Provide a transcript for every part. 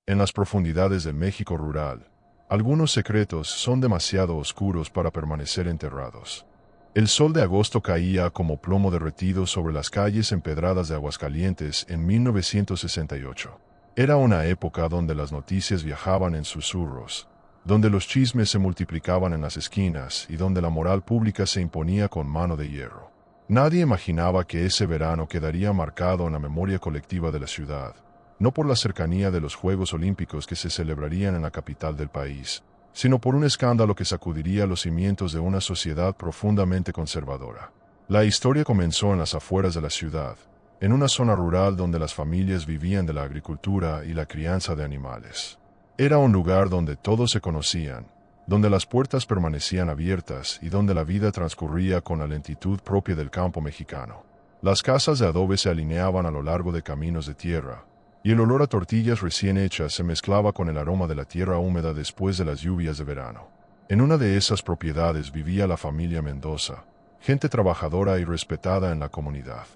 En las profundidades del México rural, algunos secretos son demasiado oscuros para permanecer enterrados. El sol de agosto caía como plomo derretido sobre las calles empedradas de Aguascalientes en 1968. Era una época donde las noticias viajaban en susurros, donde los chismes se multiplicaban en las esquinas y donde la moral pública se imponía con mano de hierro. Nadie imaginaba que ese verano quedaría marcado en la memoria colectiva de la ciudad, no por la cercanía de los Juegos Olímpicos que se celebrarían en la capital del país, sino por un escándalo que sacudiría los cimientos de una sociedad profundamente conservadora. La historia comenzó en las afueras de la ciudad, en una zona rural donde las familias vivían de la agricultura y la crianza de animales. Era un lugar donde todos se conocían, donde las puertas permanecían abiertas y donde la vida transcurría con la lentitud propia del campo mexicano. Las casas de adobe se alineaban a lo largo de caminos de tierra, y el olor a tortillas recién hechas se mezclaba con el aroma de la tierra húmeda después de las lluvias de verano. En una de esas propiedades vivía la familia Mendoza, gente trabajadora y respetada en la comunidad.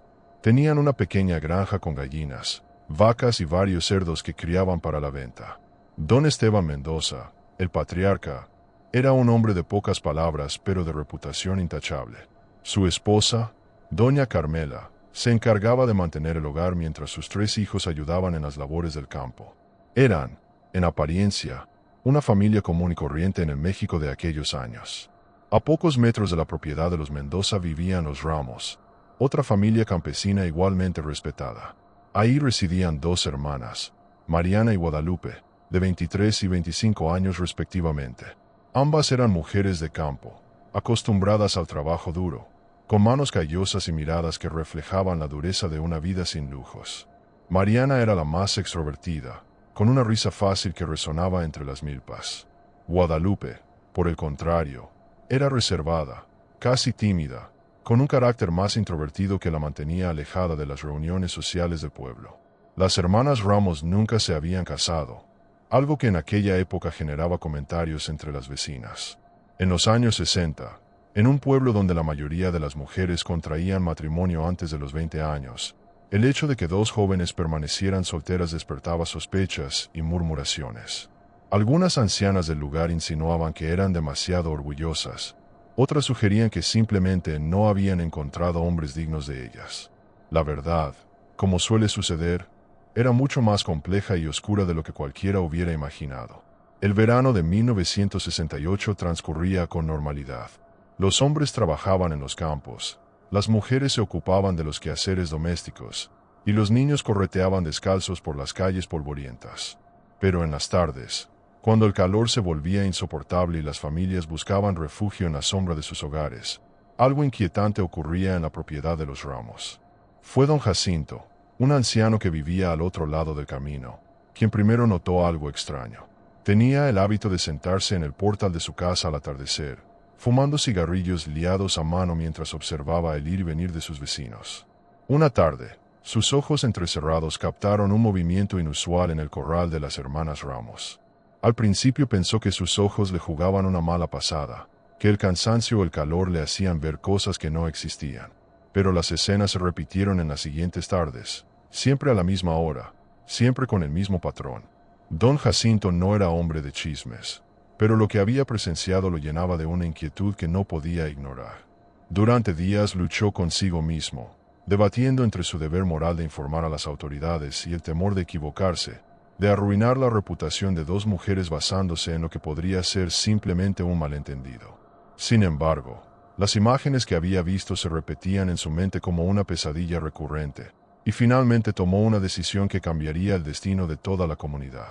Tenían una pequeña granja con gallinas, vacas y varios cerdos que criaban para la venta. Don Esteban Mendoza, el patriarca, era un hombre de pocas palabras pero de reputación intachable. Su esposa, doña Carmela, se encargaba de mantener el hogar mientras sus 3 hijos ayudaban en las labores del campo. Eran, en apariencia, una familia común y corriente en el México de aquellos años. A pocos metros de la propiedad de los Mendoza vivían los Ramos, otra familia campesina igualmente respetada. Ahí residían 2 hermanas, Mariana y Guadalupe, de 23 y 25 años respectivamente. Ambas eran mujeres de campo, acostumbradas al trabajo duro, con manos callosas y miradas que reflejaban la dureza de una vida sin lujos. Mariana era la más extrovertida, con una risa fácil que resonaba entre las milpas. Guadalupe, por el contrario, era reservada, casi tímida, con un carácter más introvertido que la mantenía alejada de las reuniones sociales del pueblo. Las hermanas Ramos nunca se habían casado, algo que en aquella época generaba comentarios entre las vecinas. En los años 60, en un pueblo donde la mayoría de las mujeres contraían matrimonio antes de los 20 años, el hecho de que 2 jóvenes permanecieran solteras despertaba sospechas y murmuraciones. Algunas ancianas del lugar insinuaban que eran demasiado orgullosas, otras sugerían que simplemente no habían encontrado hombres dignos de ellas. La verdad, como suele suceder, era mucho más compleja y oscura de lo que cualquiera hubiera imaginado. El verano de 1968 transcurría con normalidad. Los hombres trabajaban en los campos, las mujeres se ocupaban de los quehaceres domésticos, y los niños correteaban descalzos por las calles polvorientas. Pero en las tardes, cuando el calor se volvía insoportable y las familias buscaban refugio en la sombra de sus hogares, algo inquietante ocurría en la propiedad de los Ramos. Fue don Jacinto, un anciano que vivía al otro lado del camino, quien primero notó algo extraño. Tenía el hábito de sentarse en el portal de su casa al atardecer, fumando cigarrillos liados a mano mientras observaba el ir y venir de sus vecinos. Una tarde, sus ojos entrecerrados captaron un movimiento inusual en el corral de las hermanas Ramos. Al principio pensó que sus ojos le jugaban una mala pasada, que el cansancio o el calor le hacían ver cosas que no existían. Pero las escenas se repitieron en las siguientes tardes, siempre a la misma hora, siempre con el mismo patrón. Don Jacinto no era hombre de chismes, pero lo que había presenciado lo llenaba de una inquietud que no podía ignorar. Durante días luchó consigo mismo, debatiendo entre su deber moral de informar a las autoridades y el temor de equivocarse, de arruinar la reputación de 2 mujeres basándose en lo que podría ser simplemente un malentendido. Sin embargo, las imágenes que había visto se repetían en su mente como una pesadilla recurrente, y finalmente tomó una decisión que cambiaría el destino de toda la comunidad.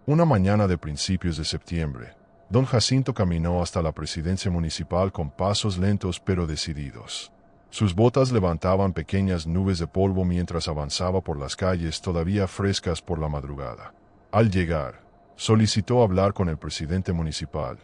Una mañana de principios de septiembre, don Jacinto caminó hasta la presidencia municipal con pasos lentos pero decididos. Sus botas levantaban pequeñas nubes de polvo mientras avanzaba por las calles todavía frescas por la madrugada. Al llegar, solicitó hablar con el presidente municipal,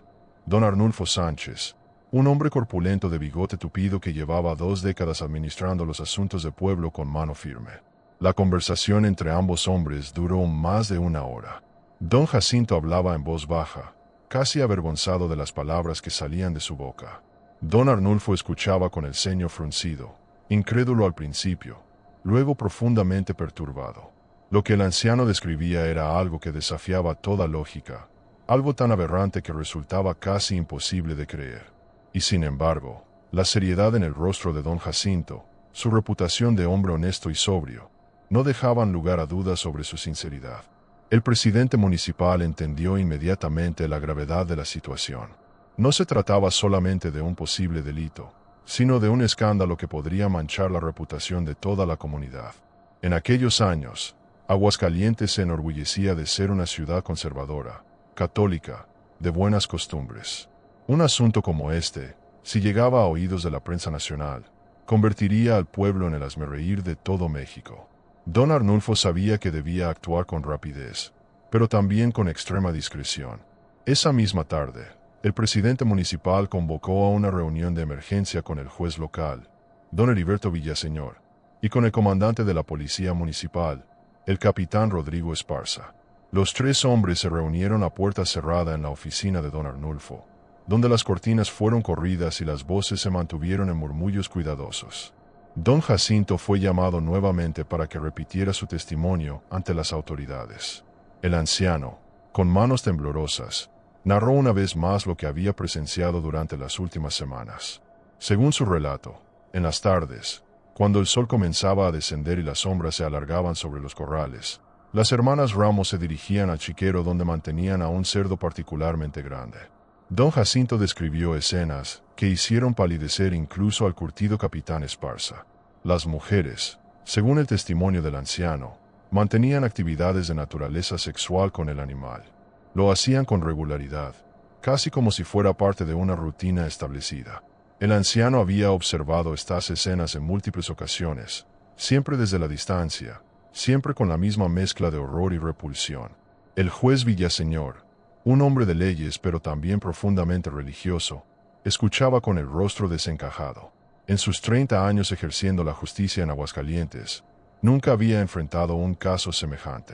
don Arnulfo Sánchez, un hombre corpulento de bigote tupido que llevaba 2 décadas administrando los asuntos del pueblo con mano firme. La conversación entre ambos hombres duró más de una hora. Don Jacinto hablaba en voz baja, casi avergonzado de las palabras que salían de su boca. Don Arnulfo escuchaba con el ceño fruncido, incrédulo al principio, luego profundamente perturbado. Lo que el anciano describía era algo que desafiaba toda lógica, algo tan aberrante que resultaba casi imposible de creer. Y sin embargo, la seriedad en el rostro de don Jacinto, su reputación de hombre honesto y sobrio, no dejaban lugar a dudas sobre su sinceridad. El presidente municipal entendió inmediatamente la gravedad de la situación. No se trataba solamente de un posible delito, sino de un escándalo que podría manchar la reputación de toda la comunidad. En aquellos años, Aguascalientes se enorgullecía de ser una ciudad conservadora, católica, de buenas costumbres. Un asunto como este, si llegaba a oídos de la prensa nacional, convertiría al pueblo en el hazmerreír de todo México. Don Arnulfo sabía que debía actuar con rapidez, pero también con extrema discreción. Esa misma tarde, el presidente municipal convocó a una reunión de emergencia con el juez local, don Heriberto Villaseñor, y con el comandante de la policía municipal, el capitán Rodrigo Esparza. Los tres hombres se reunieron a puerta cerrada en la oficina de don Arnulfo, donde las cortinas fueron corridas y las voces se mantuvieron en murmullos cuidadosos. Don Jacinto fue llamado nuevamente para que repitiera su testimonio ante las autoridades. El anciano, con manos temblorosas, narró una vez más lo que había presenciado durante las últimas semanas. Según su relato, en las tardes, cuando el sol comenzaba a descender y las sombras se alargaban sobre los corrales, las hermanas Ramos se dirigían al chiquero donde mantenían a un cerdo particularmente grande. Don Jacinto describió escenas que hicieron palidecer incluso al curtido capitán Esparza. Las mujeres, según el testimonio del anciano, mantenían actividades de naturaleza sexual con el animal. Lo hacían con regularidad, casi como si fuera parte de una rutina establecida. El anciano había observado estas escenas en múltiples ocasiones, siempre desde la distancia, siempre con la misma mezcla de horror y repulsión. El juez Villaseñor, un hombre de leyes pero también profundamente religioso, escuchaba con el rostro desencajado. En sus 30 años ejerciendo la justicia en Aguascalientes, nunca había enfrentado un caso semejante.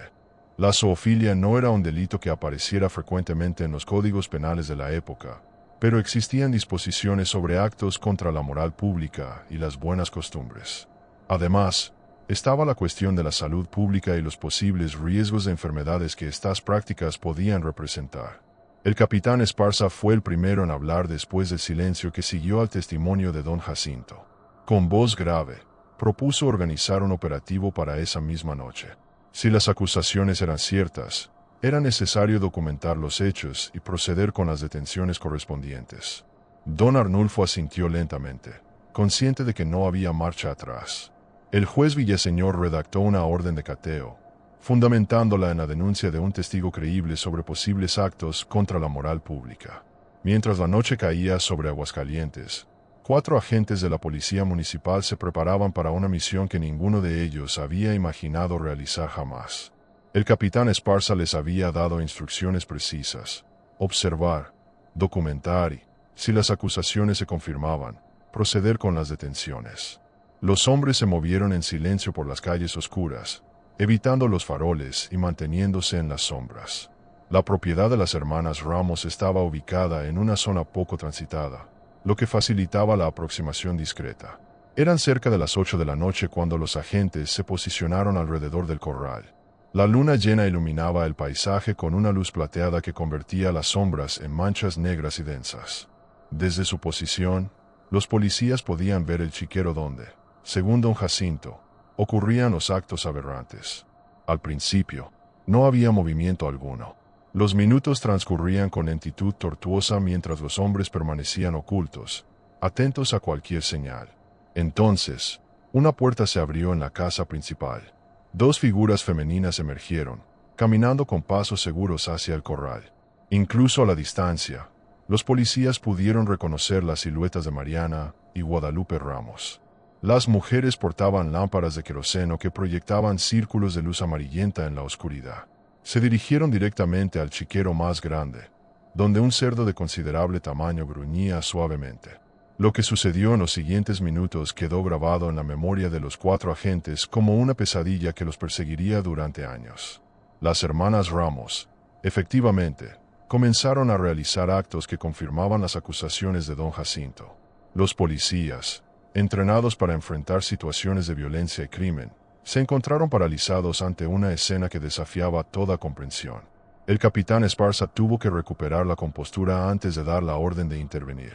La zoofilia no era un delito que apareciera frecuentemente en los códigos penales de la época, pero existían disposiciones sobre actos contra la moral pública y las buenas costumbres. Además, estaba la cuestión de la salud pública y los posibles riesgos de enfermedades que estas prácticas podían representar. El capitán Esparza fue el primero en hablar después del silencio que siguió al testimonio de don Jacinto. Con voz grave, propuso organizar un operativo para esa misma noche. Si las acusaciones eran ciertas, era necesario documentar los hechos y proceder con las detenciones correspondientes. Don Arnulfo asintió lentamente, consciente de que no había marcha atrás. El juez Villaseñor redactó una orden de cateo, fundamentándola en la denuncia de un testigo creíble sobre posibles actos contra la moral pública. Mientras la noche caía sobre Aguascalientes, 4 agentes de la policía municipal se preparaban para una misión que ninguno de ellos había imaginado realizar jamás. El capitán Esparza les había dado instrucciones precisas: observar, documentar y, si las acusaciones se confirmaban, proceder con las detenciones. Los hombres se movieron en silencio por las calles oscuras, evitando los faroles y manteniéndose en las sombras. La propiedad de las hermanas Ramos estaba ubicada en una zona poco transitada, lo que facilitaba la aproximación discreta. Eran cerca de las 8 de la noche cuando los agentes se posicionaron alrededor del corral. La luna llena iluminaba el paisaje con una luz plateada que convertía las sombras en manchas negras y densas. Desde su posición, los policías podían ver el chiquero donde, según don Jacinto, ocurrían los actos aberrantes. Al principio, no había movimiento alguno. Los minutos transcurrían con lentitud tortuosa mientras los hombres permanecían ocultos, atentos a cualquier señal. Entonces, una puerta se abrió en la casa principal. 2 figuras femeninas emergieron, caminando con pasos seguros hacia el corral. Incluso a la distancia, los policías pudieron reconocer las siluetas de Mariana y Guadalupe Ramos. Las mujeres portaban lámparas de queroseno que proyectaban círculos de luz amarillenta en la oscuridad. Se dirigieron directamente al chiquero más grande, donde un cerdo de considerable tamaño gruñía suavemente. Lo que sucedió en los siguientes minutos quedó grabado en la memoria de los 4 agentes como una pesadilla que los perseguiría durante años. Las hermanas Ramos, efectivamente, comenzaron a realizar actos que confirmaban las acusaciones de don Jacinto. Los policías, entrenados para enfrentar situaciones de violencia y crimen, Se encontraron paralizados ante una escena que desafiaba toda comprensión. El capitán Esparza tuvo que recuperar la compostura antes de dar la orden de intervenir.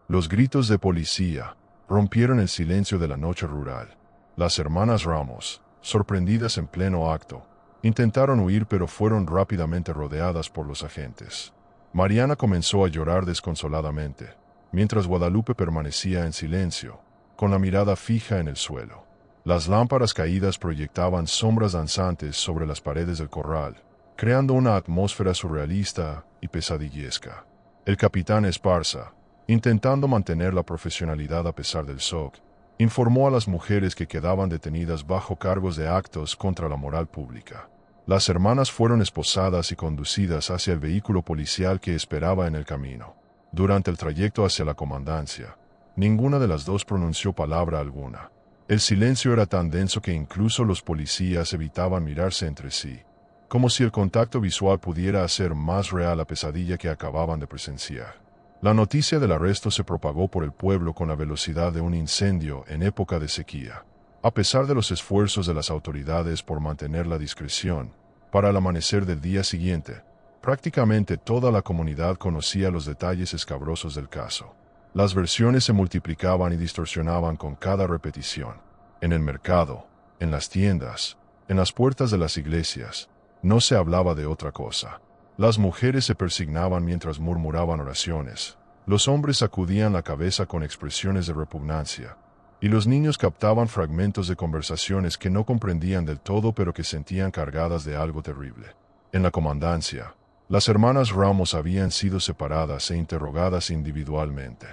Los gritos de policía rompieron el silencio de la noche rural. Las hermanas Ramos, sorprendidas en pleno acto, intentaron huir pero fueron rápidamente rodeadas por los agentes. Mariana comenzó a llorar desconsoladamente, mientras Guadalupe permanecía en silencio, con la mirada fija en el suelo. Las lámparas caídas proyectaban sombras danzantes sobre las paredes del corral, creando una atmósfera surrealista y pesadillesca. El capitán Esparza, intentando mantener la profesionalidad a pesar del shock, informó a las mujeres que quedaban detenidas bajo cargos de actos contra la moral pública. Las hermanas fueron esposadas y conducidas hacia el vehículo policial que esperaba en el camino. Durante el trayecto hacia la comandancia, ninguna de las dos pronunció palabra alguna. El silencio era tan denso que incluso los policías evitaban mirarse entre sí, como si el contacto visual pudiera hacer más real la pesadilla que acababan de presenciar. La noticia del arresto se propagó por el pueblo con la velocidad de un incendio en época de sequía. A pesar de los esfuerzos de las autoridades por mantener la discreción, para el amanecer del día siguiente, prácticamente toda la comunidad conocía los detalles escabrosos del caso. Las versiones se multiplicaban y distorsionaban con cada repetición. En el mercado, en las tiendas, en las puertas de las iglesias, no se hablaba de otra cosa. Las mujeres se persignaban mientras murmuraban oraciones, los hombres sacudían la cabeza con expresiones de repugnancia, y los niños captaban fragmentos de conversaciones que no comprendían del todo pero que sentían cargadas de algo terrible. En la comandancia, las hermanas Ramos habían sido separadas e interrogadas individualmente.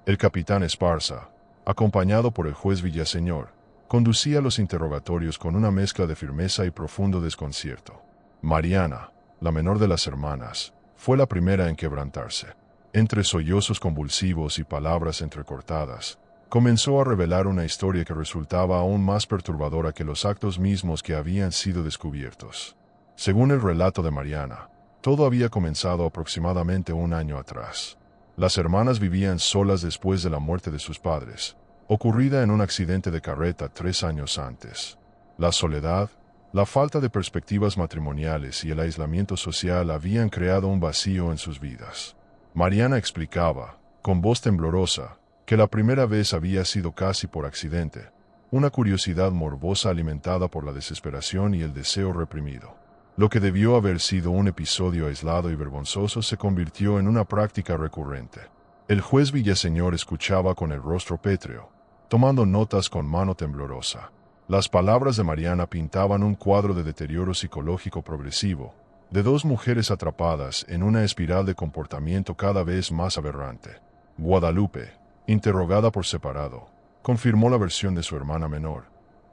El capitán Esparza, acompañado por el juez Villaseñor, conducía los interrogatorios con una mezcla de firmeza y profundo desconcierto. Mariana, la menor de las hermanas, fue la primera en quebrantarse. Entre sollozos convulsivos y palabras entrecortadas, comenzó a revelar una historia que resultaba aún más perturbadora que los actos mismos que habían sido descubiertos. Según el relato de Mariana, todo había comenzado aproximadamente un año atrás. Las hermanas vivían solas después de la muerte de sus padres, ocurrida en un accidente de carreta 3 años antes. La soledad, la falta de perspectivas matrimoniales y el aislamiento social habían creado un vacío en sus vidas. Mariana explicaba, con voz temblorosa, que la primera vez había sido casi por accidente, una curiosidad morbosa alimentada por la desesperación y el deseo reprimido. Lo que debió haber sido un episodio aislado y vergonzoso se convirtió en una práctica recurrente. El juez Villaseñor escuchaba con el rostro pétreo, tomando notas con mano temblorosa. Las palabras de Mariana pintaban un cuadro de deterioro psicológico progresivo, de dos mujeres atrapadas en una espiral de comportamiento cada vez más aberrante. Guadalupe, interrogada por separado, confirmó la versión de su hermana menor,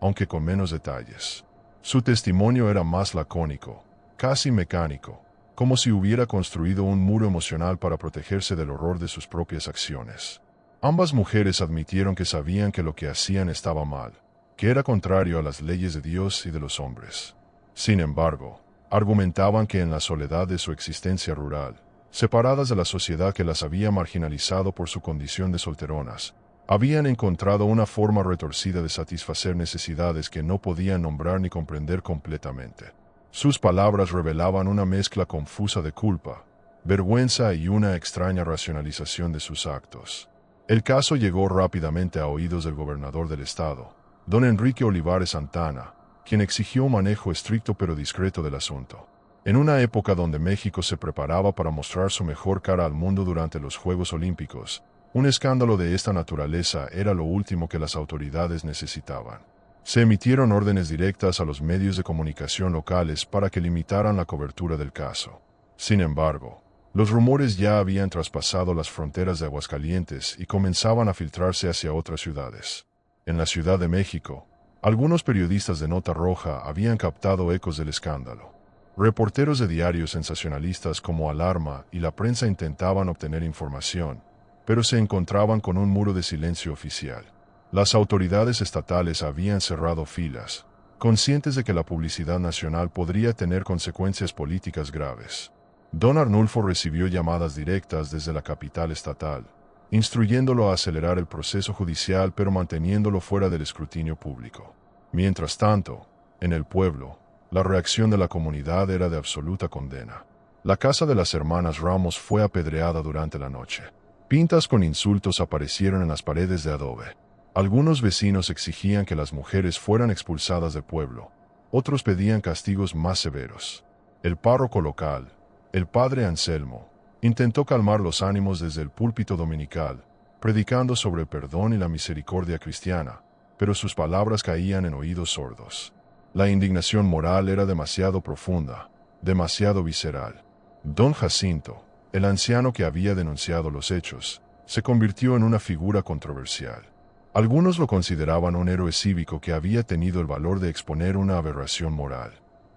aunque con menos detalles. Su testimonio era más lacónico, casi mecánico, como si hubiera construido un muro emocional para protegerse del horror de sus propias acciones. Ambas mujeres admitieron que sabían que lo que hacían estaba mal, que era contrario a las leyes de Dios y de los hombres. Sin embargo, argumentaban que en la soledad de su existencia rural, separadas de la sociedad que las había marginalizado por su condición de solteronas, habían encontrado una forma retorcida de satisfacer necesidades que no podían nombrar ni comprender completamente. Sus palabras revelaban una mezcla confusa de culpa, vergüenza y una extraña racionalización de sus actos. El caso llegó rápidamente a oídos del gobernador del estado, don Enrique Olivares Santana, quien exigió un manejo estricto pero discreto del asunto. En una época donde México se preparaba para mostrar su mejor cara al mundo durante los Juegos Olímpicos, un escándalo de esta naturaleza era lo último que las autoridades necesitaban. Se emitieron órdenes directas a los medios de comunicación locales para que limitaran la cobertura del caso. Sin embargo, los rumores ya habían traspasado las fronteras de Aguascalientes y comenzaban a filtrarse hacia otras ciudades. En la Ciudad de México, algunos periodistas de Nota Roja habían captado ecos del escándalo. Reporteros de diarios sensacionalistas como Alarma y La Prensa intentaban obtener información, pero se encontraban con un muro de silencio oficial. Las autoridades estatales habían cerrado filas, conscientes de que la publicidad nacional podría tener consecuencias políticas graves. Don Arnulfo recibió llamadas directas desde la capital estatal, instruyéndolo a acelerar el proceso judicial pero manteniéndolo fuera del escrutinio público. Mientras tanto, En el pueblo, la reacción de la comunidad era de absoluta condena. La casa de las hermanas Ramos fue apedreada durante la noche. Pintas con insultos aparecieron en las paredes de adobe. Algunos vecinos exigían que las mujeres fueran expulsadas del pueblo. Otros pedían castigos más severos. El párroco local, el padre Anselmo, intentó calmar los ánimos desde el púlpito dominical, predicando sobre el perdón y la misericordia cristiana, pero sus palabras caían en oídos sordos. La indignación moral era demasiado profunda, demasiado visceral. Don Jacinto, el anciano que había denunciado los hechos, se convirtió en una figura controversial. Algunos lo consideraban un héroe cívico que había tenido el valor de exponer una aberración moral.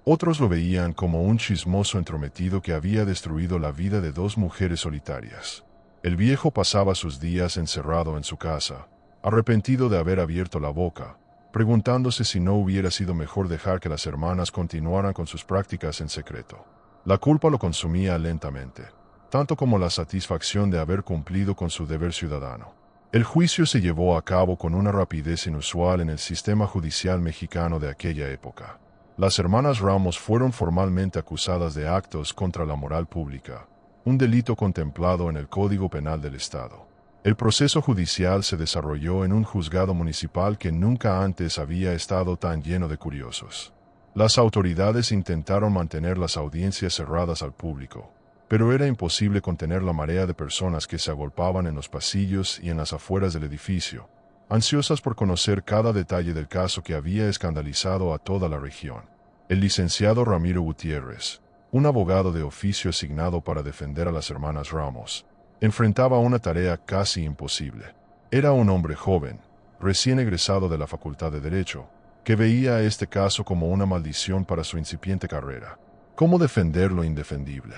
Otros lo veían como un chismoso entrometido que había destruido la vida de dos mujeres solitarias. El viejo pasaba sus días encerrado en su casa, arrepentido de haber abierto la boca, preguntándose si no hubiera sido mejor dejar que las hermanas continuaran con sus prácticas en secreto. La culpa lo consumía lentamente, tanto como la satisfacción de haber cumplido con su deber ciudadano. El juicio se llevó a cabo con una rapidez inusual en el sistema judicial mexicano de aquella época. Las hermanas Ramos fueron formalmente acusadas de actos contra la moral pública, un delito contemplado en el Código Penal del Estado. El proceso judicial se desarrolló en un juzgado municipal que nunca antes había estado tan lleno de curiosos. Las autoridades intentaron mantener las audiencias cerradas al público, pero era imposible contener la marea de personas que se agolpaban en los pasillos y en las afueras del edificio, ansiosas por conocer cada detalle del caso que había escandalizado a toda la región. El licenciado Ramiro Gutiérrez, un abogado de oficio asignado para defender a las hermanas Ramos, enfrentaba una tarea casi imposible. Era un hombre joven, recién egresado de la Facultad de Derecho, que veía este caso como una maldición para su incipiente carrera. ¿Cómo defender lo indefendible?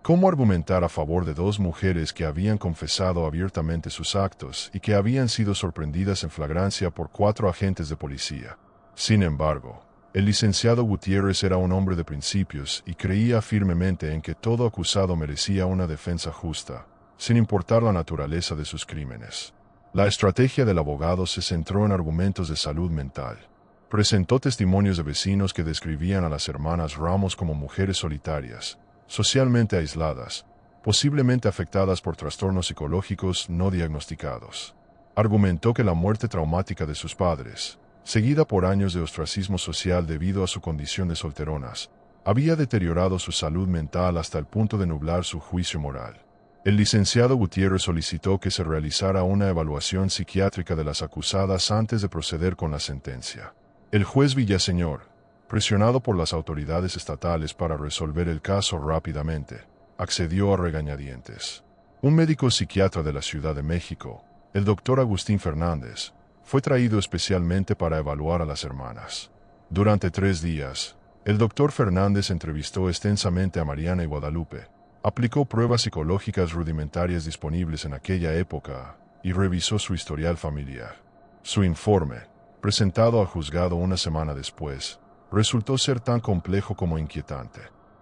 ¿Cómo argumentar a favor de dos mujeres que habían confesado abiertamente sus actos y que habían sido sorprendidas en flagrancia por 4 agentes de policía? Sin embargo, el licenciado Gutiérrez era un hombre de principios y creía firmemente en que todo acusado merecía una defensa justa, sin importar la naturaleza de sus crímenes. La estrategia del abogado se centró en argumentos de salud mental. Presentó testimonios de vecinos que describían a las hermanas Ramos como mujeres solitarias, socialmente aisladas, posiblemente afectadas por trastornos psicológicos no diagnosticados. Argumentó que la muerte traumática de sus padres, seguida por años de ostracismo social debido a su condición de solteronas, había deteriorado su salud mental hasta el punto de nublar su juicio moral. El licenciado Gutiérrez solicitó que se realizara una evaluación psiquiátrica de las acusadas antes de proceder con la sentencia. El juez Villaseñor, presionado por las autoridades estatales para resolver el caso rápidamente, accedió a regañadientes. Un médico psiquiatra de la Ciudad de México, el doctor Agustín Fernández, fue traído especialmente para evaluar a las hermanas. Durante 3 días, el doctor Fernández entrevistó extensamente a Mariana y Guadalupe, aplicó pruebas psicológicas rudimentarias disponibles en aquella época y revisó su historial familiar. Su informe, presentado al juzgado una semana después, resultó ser tan complejo como inquietante.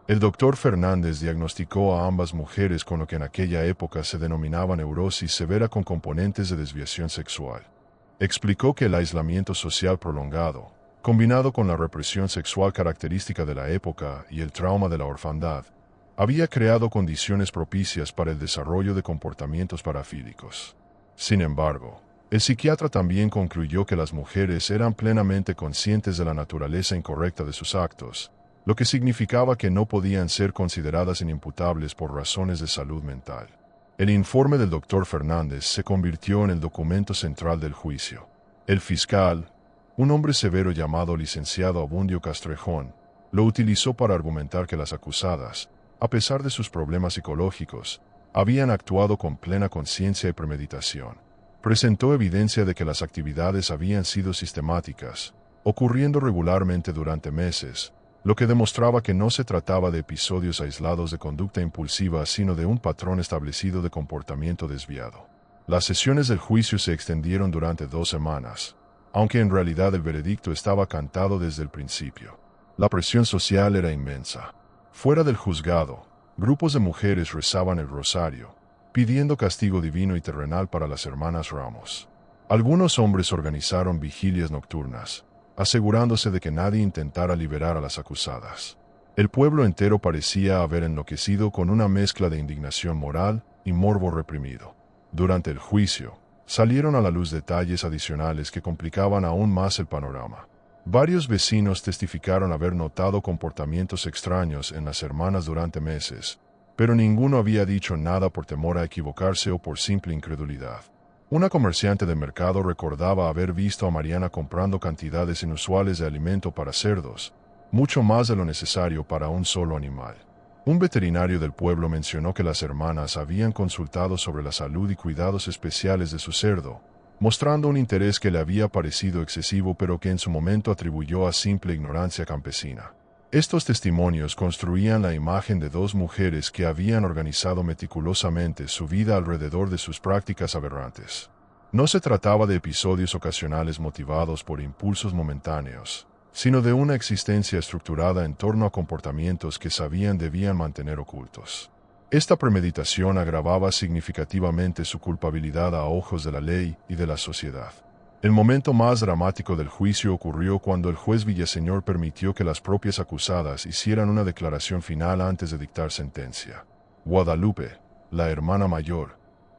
El doctor Fernández diagnosticó a ambas mujeres con lo que en aquella época se denominaba neurosis severa con componentes de desviación sexual. Explicó que el aislamiento social prolongado, combinado con la represión sexual característica de la época y el trauma de la orfandad, había creado condiciones propicias para el desarrollo de comportamientos parafílicos. Sin embargo, el psiquiatra también concluyó que las mujeres eran plenamente conscientes de la naturaleza incorrecta de sus actos, lo que significaba que no podían ser consideradas inimputables por razones de salud mental. El informe del doctor Fernández se convirtió en el documento central del juicio. El fiscal, un hombre severo llamado licenciado Abundio Castrejón, lo utilizó para argumentar que las acusadas, a pesar de sus problemas psicológicos, habían actuado con plena conciencia y premeditación. Presentó evidencia de que las actividades habían sido sistemáticas, ocurriendo regularmente durante meses, lo que demostraba que no se trataba de episodios aislados de conducta impulsiva, sino de un patrón establecido de comportamiento desviado. Las sesiones del juicio se extendieron durante 2 semanas, aunque en realidad el veredicto estaba cantado desde el principio. La presión social era inmensa. Fuera del juzgado, grupos de mujeres rezaban el rosario, pidiendo castigo divino y terrenal para las hermanas Ramos. Algunos hombres organizaron vigilias nocturnas, asegurándose de que nadie intentara liberar a las acusadas. El pueblo entero parecía haber enloquecido con una mezcla de indignación moral y morbo reprimido. Durante el juicio, salieron a la luz detalles adicionales que complicaban aún más el panorama. Varios vecinos testificaron haber notado comportamientos extraños en las hermanas durante meses, pero ninguno había dicho nada por temor a equivocarse o por simple incredulidad. Una comerciante de mercado recordaba haber visto a Mariana comprando cantidades inusuales de alimento para cerdos, mucho más de lo necesario para un solo animal. Un veterinario del pueblo mencionó que las hermanas habían consultado sobre la salud y cuidados especiales de su cerdo, mostrando un interés que le había parecido excesivo pero que en su momento atribuyó a simple ignorancia campesina. Estos testimonios construían la imagen de dos mujeres que habían organizado meticulosamente su vida alrededor de sus prácticas aberrantes. No se trataba de episodios ocasionales motivados por impulsos momentáneos, sino de una existencia estructurada en torno a comportamientos que sabían debían mantener ocultos. Esta premeditación agravaba significativamente su culpabilidad a ojos de la ley y de la sociedad. El momento más dramático del juicio ocurrió cuando el juez Villaseñor permitió que las propias acusadas hicieran una declaración final antes de dictar sentencia. Guadalupe, la hermana mayor,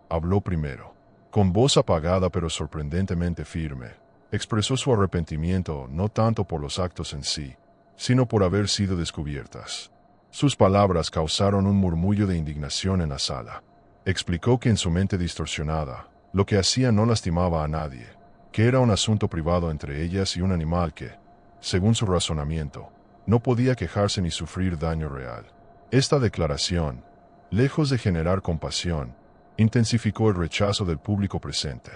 habló primero. Con voz apagada pero sorprendentemente firme, expresó su arrepentimiento no tanto por los actos en sí, sino por haber sido descubiertas. Sus palabras causaron un murmullo de indignación en la sala. Explicó que en su mente distorsionada, lo que hacía no lastimaba a nadie, que era un asunto privado entre ellas y un animal que, según su razonamiento, no podía quejarse ni sufrir daño real. Esta declaración, lejos de generar compasión, intensificó el rechazo del público presente.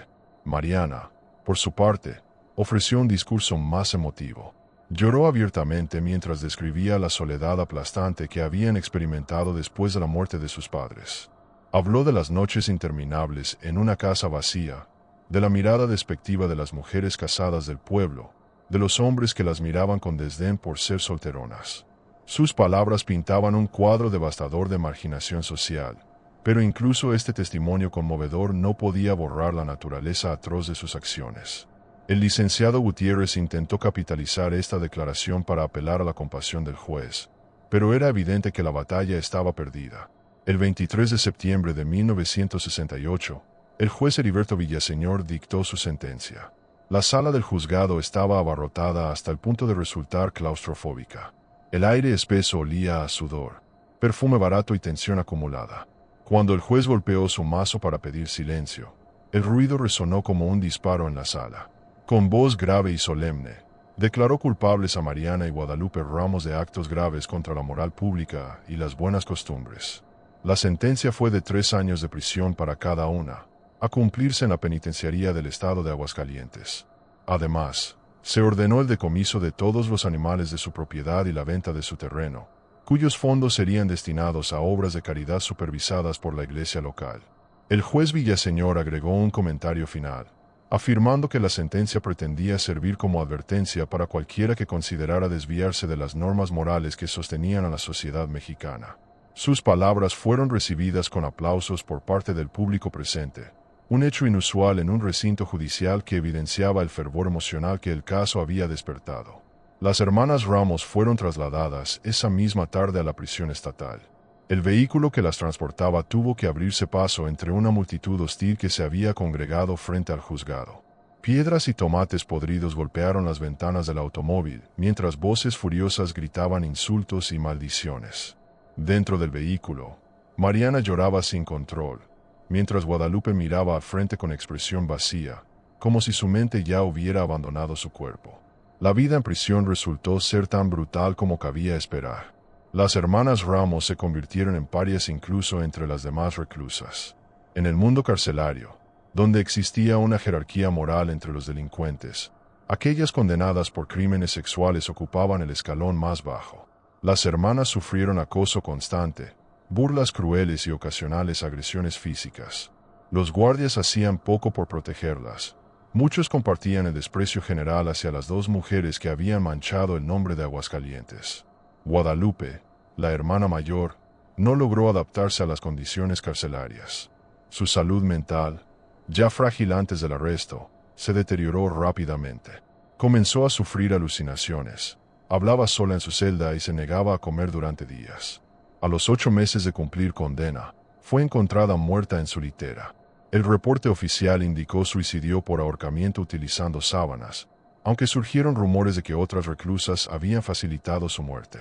Mariana, por su parte, ofreció un discurso más emotivo. Lloró abiertamente mientras describía la soledad aplastante que habían experimentado después de la muerte de sus padres. Habló de las noches interminables en una casa vacía, de la mirada despectiva de las mujeres casadas del pueblo, de los hombres que las miraban con desdén por ser solteronas. Sus palabras pintaban un cuadro devastador de marginación social, pero incluso este testimonio conmovedor no podía borrar la naturaleza atroz de sus acciones. El licenciado Gutiérrez intentó capitalizar esta declaración para apelar a la compasión del juez, pero era evidente que la batalla estaba perdida. El 23 de septiembre de 1968, el juez Heriberto Villaseñor dictó su sentencia. La sala del juzgado estaba abarrotada hasta el punto de resultar claustrofóbica. El aire espeso olía a sudor, perfume barato y tensión acumulada. Cuando el juez golpeó su mazo para pedir silencio, el ruido resonó como un disparo en la sala. Con voz grave y solemne, declaró culpables a Mariana y Guadalupe Ramos de actos graves contra la moral pública y las buenas costumbres. La sentencia fue de 3 años de prisión para cada una, a cumplirse en la penitenciaría del estado de Aguascalientes. Además, se ordenó el decomiso de todos los animales de su propiedad y la venta de su terreno, cuyos fondos serían destinados a obras de caridad supervisadas por la iglesia local. El juez Villaseñor agregó un comentario final, afirmando que la sentencia pretendía servir como advertencia para cualquiera que considerara desviarse de las normas morales que sostenían a la sociedad mexicana. Sus palabras fueron recibidas con aplausos por parte del público presente, un hecho inusual en un recinto judicial que evidenciaba el fervor emocional que el caso había despertado. Las hermanas Ramos fueron trasladadas esa misma tarde a la prisión estatal. El vehículo que las transportaba tuvo que abrirse paso entre una multitud hostil que se había congregado frente al juzgado. Piedras y tomates podridos golpearon las ventanas del automóvil, mientras voces furiosas gritaban insultos y maldiciones. Dentro del vehículo, Mariana lloraba sin control, mientras Guadalupe miraba al frente con expresión vacía, como si su mente ya hubiera abandonado su cuerpo. La vida en prisión resultó ser tan brutal como cabía esperar. Las hermanas Ramos se convirtieron en parias incluso entre las demás reclusas. En el mundo carcelario, donde existía una jerarquía moral entre los delincuentes, aquellas condenadas por crímenes sexuales ocupaban el escalón más bajo. Las hermanas sufrieron acoso constante, burlas crueles y ocasionales agresiones físicas. Los guardias hacían poco por protegerlas. Muchos compartían el desprecio general hacia las dos mujeres que habían manchado el nombre de Aguascalientes. Guadalupe, la hermana mayor, no logró adaptarse a las condiciones carcelarias. Su salud mental, ya frágil antes del arresto, se deterioró rápidamente. Comenzó a sufrir alucinaciones. Hablaba sola en su celda y se negaba a comer durante días. A los 8 meses de cumplir condena, fue encontrada muerta en su litera. El reporte oficial indicó suicidio por ahorcamiento utilizando sábanas, aunque surgieron rumores de que otras reclusas habían facilitado su muerte.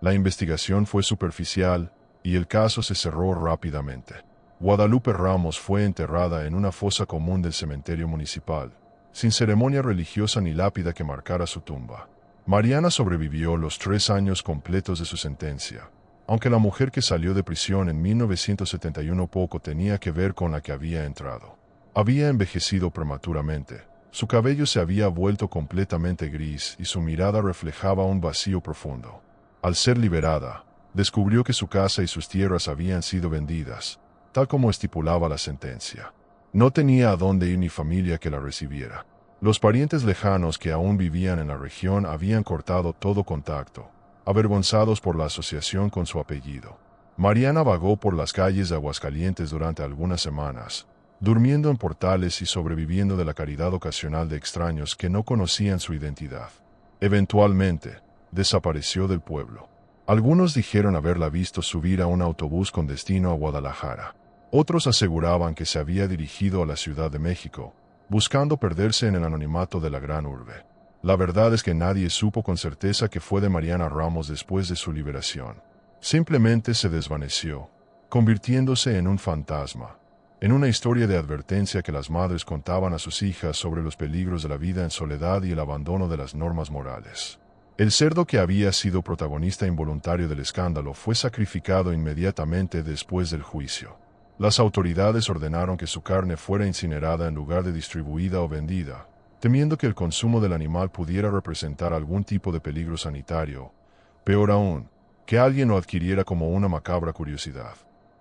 La investigación fue superficial y el caso se cerró rápidamente. Guadalupe Ramos fue enterrada en una fosa común del cementerio municipal, sin ceremonia religiosa ni lápida que marcara su tumba. Mariana sobrevivió los 3 años completos de su sentencia, aunque la mujer que salió de prisión en 1971 poco tenía que ver con la que había entrado. Había envejecido prematuramente, su cabello se había vuelto completamente gris y su mirada reflejaba un vacío profundo. Al ser liberada, descubrió que su casa y sus tierras habían sido vendidas, tal como estipulaba la sentencia. No tenía a dónde ir ni familia que la recibiera. Los parientes lejanos que aún vivían en la región habían cortado todo contacto, avergonzados por la asociación con su apellido. Mariana vagó por las calles de Aguascalientes durante algunas semanas, durmiendo en portales y sobreviviendo de la caridad ocasional de extraños que no conocían su identidad. Eventualmente, desapareció del pueblo. Algunos dijeron haberla visto subir a un autobús con destino a Guadalajara. Otros aseguraban que se había dirigido a la Ciudad de México, buscando perderse en el anonimato de la gran urbe. La verdad es que nadie supo con certeza que fue de Mariana Ramos después de su liberación. Simplemente se desvaneció, convirtiéndose en un fantasma, en una historia de advertencia que las madres contaban a sus hijas sobre los peligros de la vida en soledad y el abandono de las normas morales. El cerdo que había sido protagonista involuntario del escándalo fue sacrificado inmediatamente después del juicio. Las autoridades ordenaron que su carne fuera incinerada en lugar de distribuida o vendida, temiendo que el consumo del animal pudiera representar algún tipo de peligro sanitario, peor aún, que alguien lo adquiriera como una macabra curiosidad.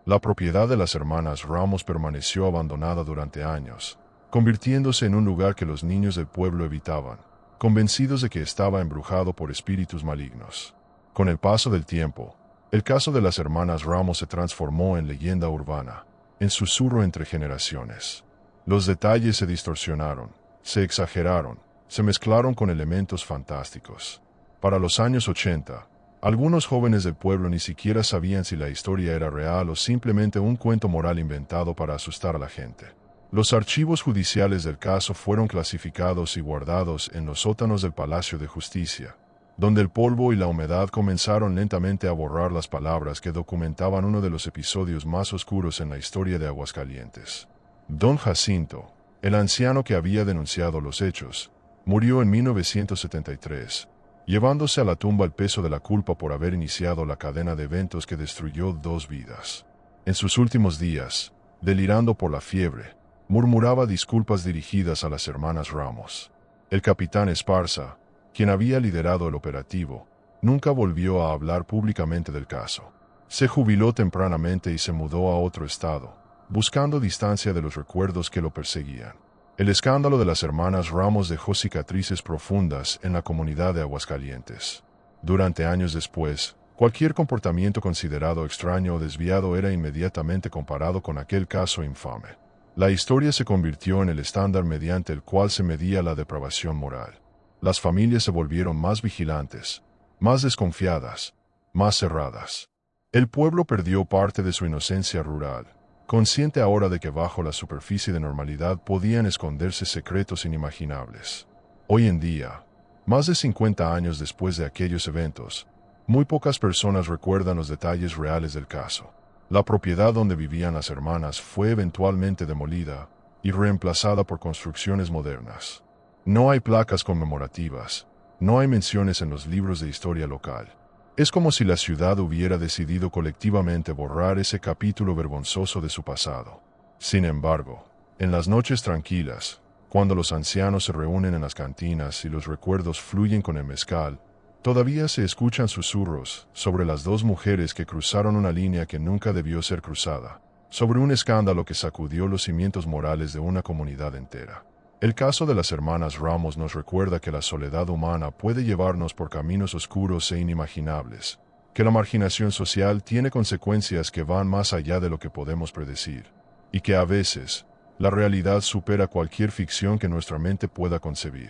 La propiedad de las hermanas Ramos permaneció abandonada durante años, convirtiéndose en un lugar que los niños del pueblo evitaban, convencidos de que estaba embrujado por espíritus malignos. Con el paso del tiempo, el caso de las hermanas Ramos se transformó en leyenda urbana, en susurro entre generaciones. Los detalles se distorsionaron, se exageraron, se mezclaron con elementos fantásticos. Para los años 80, algunos jóvenes del pueblo ni siquiera sabían si la historia era real o simplemente un cuento moral inventado para asustar a la gente. Los archivos judiciales del caso fueron clasificados y guardados en los sótanos del Palacio de Justicia, donde el polvo y la humedad comenzaron lentamente a borrar las palabras que documentaban uno de los episodios más oscuros en la historia de Aguascalientes. Don Jacinto, el anciano que había denunciado los hechos, murió en 1973, llevándose a la tumba el peso de la culpa por haber iniciado la cadena de eventos que destruyó 2 vidas. En sus últimos días, delirando por la fiebre, murmuraba disculpas dirigidas a las hermanas Ramos. El capitán Esparza, quien había liderado el operativo, nunca volvió a hablar públicamente del caso. Se jubiló tempranamente y se mudó a otro estado, buscando distancia de los recuerdos que lo perseguían. El escándalo de las hermanas Ramos dejó cicatrices profundas en la comunidad de Aguascalientes. Durante años después, cualquier comportamiento considerado extraño o desviado era inmediatamente comparado con aquel caso infame. La historia se convirtió en el estándar mediante el cual se medía la depravación moral. Las familias se volvieron más vigilantes, más desconfiadas, más cerradas. El pueblo perdió parte de su inocencia rural, consciente ahora de que bajo la superficie de normalidad podían esconderse secretos inimaginables. Hoy en día, más de 50 años después de aquellos eventos, muy pocas personas recuerdan los detalles reales del caso. La propiedad donde vivían las hermanas fue eventualmente demolida y reemplazada por construcciones modernas. No hay placas conmemorativas, no hay menciones en los libros de historia local. Es como si la ciudad hubiera decidido colectivamente borrar ese capítulo vergonzoso de su pasado. Sin embargo, en las noches tranquilas, cuando los ancianos se reúnen en las cantinas y los recuerdos fluyen con el mezcal, todavía se escuchan susurros sobre las 2 mujeres que cruzaron una línea que nunca debió ser cruzada, sobre un escándalo que sacudió los cimientos morales de una comunidad entera. El caso de las hermanas Ramos nos recuerda que la soledad humana puede llevarnos por caminos oscuros e inimaginables, que la marginación social tiene consecuencias que van más allá de lo que podemos predecir, y que a veces, la realidad supera cualquier ficción que nuestra mente pueda concebir.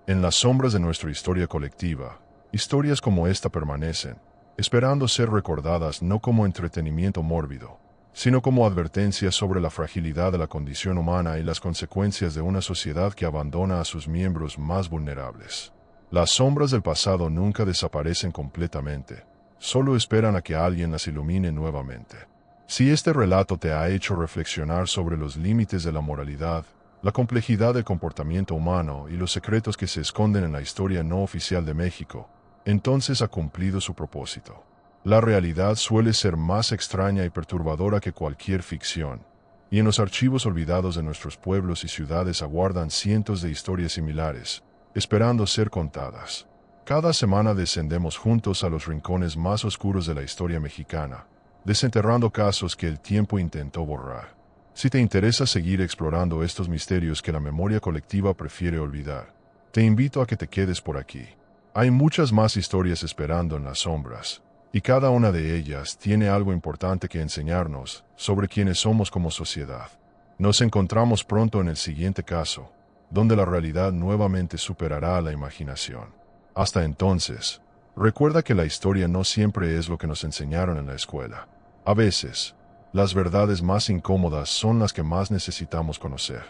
En las sombras de nuestra historia colectiva, historias como esta permanecen, esperando ser recordadas no como entretenimiento mórbido, sino como advertencias sobre la fragilidad de la condición humana y las consecuencias de una sociedad que abandona a sus miembros más vulnerables. Las sombras del pasado nunca desaparecen completamente, solo esperan a que alguien las ilumine nuevamente. Si este relato te ha hecho reflexionar sobre los límites de la moralidad, la complejidad del comportamiento humano y los secretos que se esconden en la historia no oficial de México, entonces ha cumplido su propósito. La realidad suele ser más extraña y perturbadora que cualquier ficción, y en los archivos olvidados de nuestros pueblos y ciudades aguardan cientos de historias similares, esperando ser contadas. Cada semana descendemos juntos a los rincones más oscuros de la historia mexicana, desenterrando casos que el tiempo intentó borrar. Si te interesa seguir explorando estos misterios que la memoria colectiva prefiere olvidar, te invito a que te quedes por aquí. Hay muchas más historias esperando en las sombras, y cada una de ellas tiene algo importante que enseñarnos sobre quiénes somos como sociedad. Nos encontramos pronto en el siguiente caso, donde la realidad nuevamente superará a la imaginación. Hasta entonces, recuerda que la historia no siempre es lo que nos enseñaron en la escuela. A veces, las verdades más incómodas son las que más necesitamos conocer.